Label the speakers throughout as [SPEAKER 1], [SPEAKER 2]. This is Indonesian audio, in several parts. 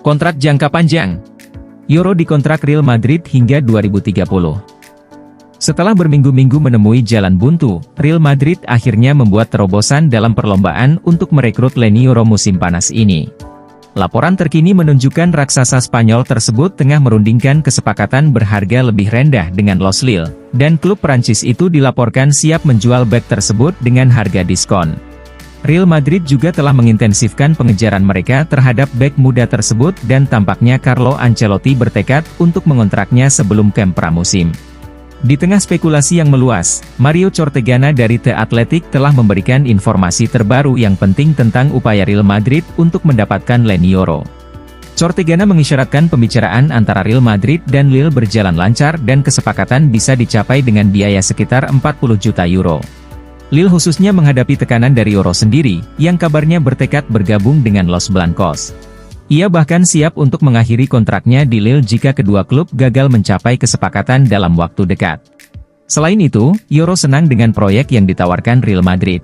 [SPEAKER 1] Kontrak jangka panjang. Yoro dikontrak Real Madrid hingga 2030. Setelah berminggu-minggu menemui jalan buntu, Real Madrid akhirnya membuat terobosan dalam perlombaan untuk merekrut Leny Yoro musim panas ini. Laporan terkini menunjukkan raksasa Spanyol tersebut tengah merundingkan kesepakatan berharga lebih rendah dengan Los Lille, dan klub Prancis itu dilaporkan siap menjual bek tersebut dengan harga diskon. Real Madrid juga telah mengintensifkan pengejaran mereka terhadap bek muda tersebut dan tampaknya Carlo Ancelotti bertekad untuk mengontraknya sebelum kamp pramusim. Di tengah spekulasi yang meluas, Mario Cortegana dari The Athletic telah memberikan informasi terbaru yang penting tentang upaya Real Madrid untuk mendapatkan Leny Yoro. Cortegana mengisyaratkan pembicaraan antara Real Madrid dan Lille berjalan lancar dan kesepakatan bisa dicapai dengan biaya sekitar 40 juta euro. Lille khususnya menghadapi tekanan dari Yoro sendiri, yang kabarnya bertekad bergabung dengan Los Blancos. Ia bahkan siap untuk mengakhiri kontraknya di Lille jika kedua klub gagal mencapai kesepakatan dalam waktu dekat. Selain itu, Yoro senang dengan proyek yang ditawarkan Real Madrid.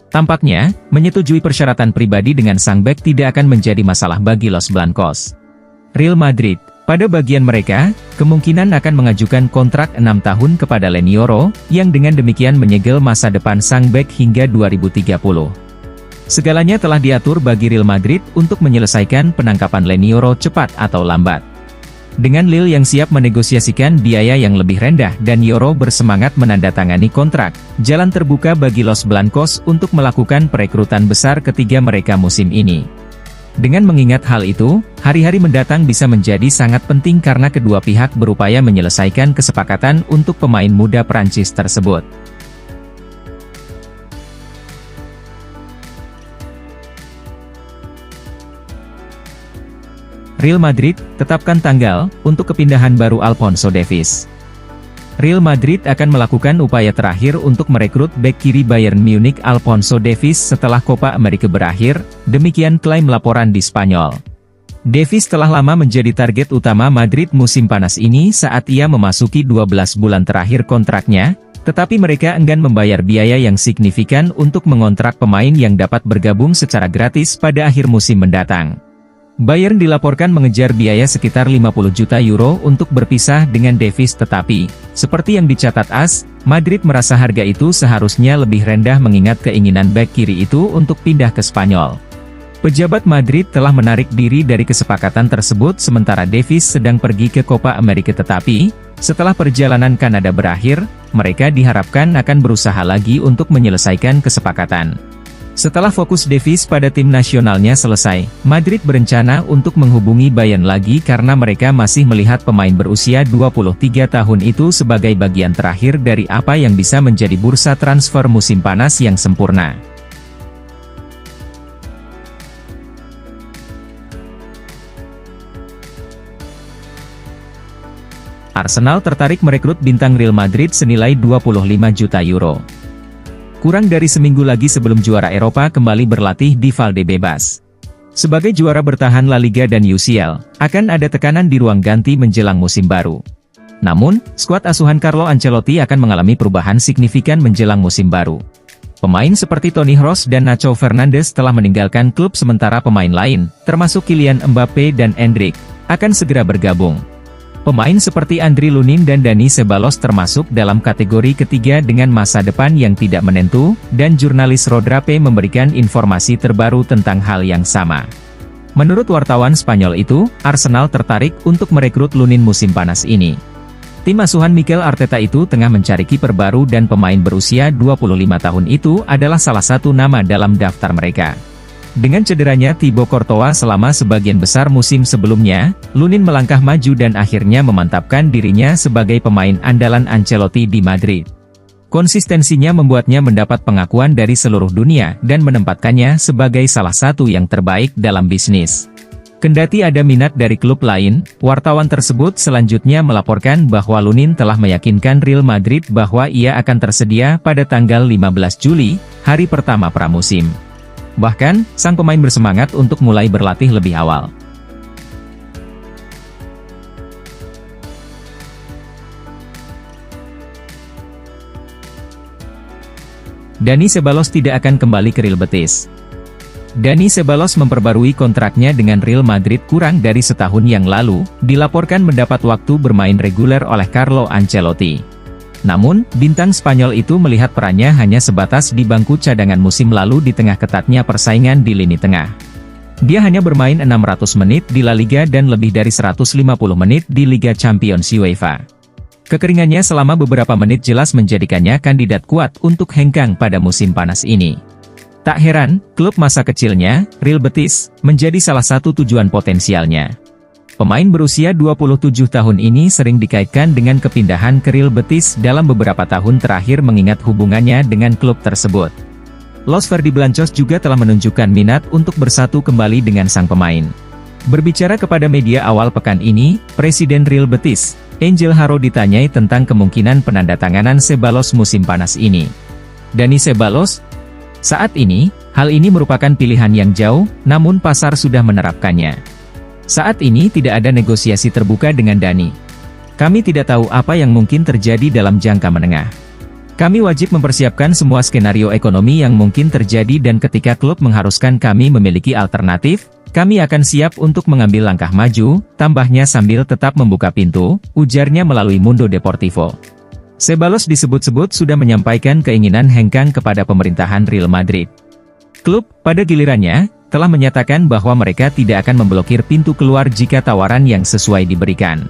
[SPEAKER 1] Tampaknya, menyetujui persyaratan pribadi dengan sang bek tidak akan menjadi masalah bagi Los Blancos. Real Madrid, pada bagian mereka, kemungkinan akan mengajukan kontrak 6 tahun kepada Leny Yoro, yang dengan demikian menyegel masa depan sang bek hingga 2030. Segalanya telah diatur bagi Real Madrid untuk menyelesaikan penangkapan Leny Yoro cepat atau lambat. Dengan Lille yang siap menegosiasikan biaya yang lebih rendah dan Yoro bersemangat menandatangani kontrak, jalan terbuka bagi Los Blancos untuk melakukan perekrutan besar ketiga mereka musim ini. Dengan mengingat hal itu, hari-hari mendatang bisa menjadi sangat penting karena kedua pihak berupaya menyelesaikan kesepakatan untuk pemain muda Prancis tersebut. Real Madrid tetapkan tanggal untuk kepindahan baru Alphonso Davies. Real Madrid akan melakukan upaya terakhir untuk merekrut bek kiri Bayern Munich Alphonso Davies setelah Copa America berakhir, demikian klaim laporan di Spanyol. Davies telah lama menjadi target utama Madrid musim panas ini saat ia memasuki 12 bulan terakhir kontraknya, tetapi mereka enggan membayar biaya yang signifikan untuk mengontrak pemain yang dapat bergabung secara gratis pada akhir musim mendatang. Bayern dilaporkan mengejar biaya sekitar 50 juta euro untuk berpisah dengan Davies tetapi, seperti yang dicatat AS, Madrid merasa harga itu seharusnya lebih rendah mengingat keinginan bek kiri itu untuk pindah ke Spanyol. Pejabat Madrid telah menarik diri dari kesepakatan tersebut sementara Davies sedang pergi ke Copa America tetapi, setelah perjalanan Kanada berakhir, mereka diharapkan akan berusaha lagi untuk menyelesaikan kesepakatan. Setelah fokus Davies pada tim nasionalnya selesai, Madrid berencana untuk menghubungi Bayern lagi karena mereka masih melihat pemain berusia 23 tahun itu sebagai bagian terakhir dari apa yang bisa menjadi bursa transfer musim panas yang sempurna. Arsenal tertarik merekrut bintang Real Madrid senilai 25 juta euro. Kurang dari seminggu lagi sebelum juara Eropa kembali berlatih di Valdebebas. Sebagai juara bertahan La Liga dan UCL, akan ada tekanan di ruang ganti menjelang musim baru. Namun, skuad asuhan Carlo Ancelotti akan mengalami perubahan signifikan menjelang musim baru. Pemain seperti Toni Kroos dan Nacho Fernandes telah meninggalkan klub sementara pemain lain, termasuk Kylian Mbappe dan Endrick, akan segera bergabung. Pemain seperti Andriy Lunin dan Dani Ceballos termasuk dalam kategori ketiga dengan masa depan yang tidak menentu, dan jurnalis Rodrape memberikan informasi terbaru tentang hal yang sama. Menurut wartawan Spanyol itu, Arsenal tertarik untuk merekrut Lunin musim panas ini. Tim asuhan Mikel Arteta itu tengah mencari kiper baru dan pemain berusia 25 tahun itu adalah salah satu nama dalam daftar mereka. Dengan cederanya Thibaut Courtois selama sebagian besar musim sebelumnya, Lunin melangkah maju dan akhirnya memantapkan dirinya sebagai pemain andalan Ancelotti di Madrid. Konsistensinya membuatnya mendapat pengakuan dari seluruh dunia dan menempatkannya sebagai salah satu yang terbaik dalam bisnis. Kendati ada minat dari klub lain, wartawan tersebut selanjutnya melaporkan bahwa Lunin telah meyakinkan Real Madrid bahwa ia akan tersedia pada tanggal 15 Juli, hari pertama pramusim. Bahkan, sang pemain bersemangat untuk mulai berlatih lebih awal. Dani Ceballos tidak akan kembali ke Real Betis. Dani Ceballos memperbarui kontraknya dengan Real Madrid kurang dari setahun yang lalu, dilaporkan mendapat waktu bermain reguler oleh Carlo Ancelotti. Namun, bintang Spanyol itu melihat perannya hanya sebatas di bangku cadangan musim lalu di tengah ketatnya persaingan di lini tengah. Dia hanya bermain 600 menit di La Liga dan lebih dari 150 menit di Liga Champions UEFA. Kekeringannya selama beberapa menit jelas menjadikannya kandidat kuat untuk hengkang pada musim panas ini. Tak heran, klub masa kecilnya, Real Betis, menjadi salah satu tujuan potensialnya. Pemain berusia 27 tahun ini sering dikaitkan dengan kepindahan ke Real Betis dalam beberapa tahun terakhir mengingat hubungannya dengan klub tersebut. Los Verdiblancos juga telah menunjukkan minat untuk bersatu kembali dengan sang pemain. Berbicara kepada media awal pekan ini, Presiden Real Betis, Angel Haro ditanyai tentang kemungkinan penandatanganan Ceballos musim panas ini. Dani Ceballos, saat ini, hal ini merupakan pilihan yang jauh, namun pasar sudah menerapkannya. Saat ini tidak ada negosiasi terbuka dengan Dani. Kami tidak tahu apa yang mungkin terjadi dalam jangka menengah. Kami wajib mempersiapkan semua skenario ekonomi yang mungkin terjadi dan ketika klub mengharuskan kami memiliki alternatif, kami akan siap untuk mengambil langkah maju, tambahnya sambil tetap membuka pintu, ujarnya melalui Mundo Deportivo. Ceballos disebut-sebut sudah menyampaikan keinginan hengkang kepada pemerintahan Real Madrid. Klub, pada gilirannya, telah menyatakan bahwa mereka tidak akan memblokir pintu keluar jika tawaran yang sesuai diberikan.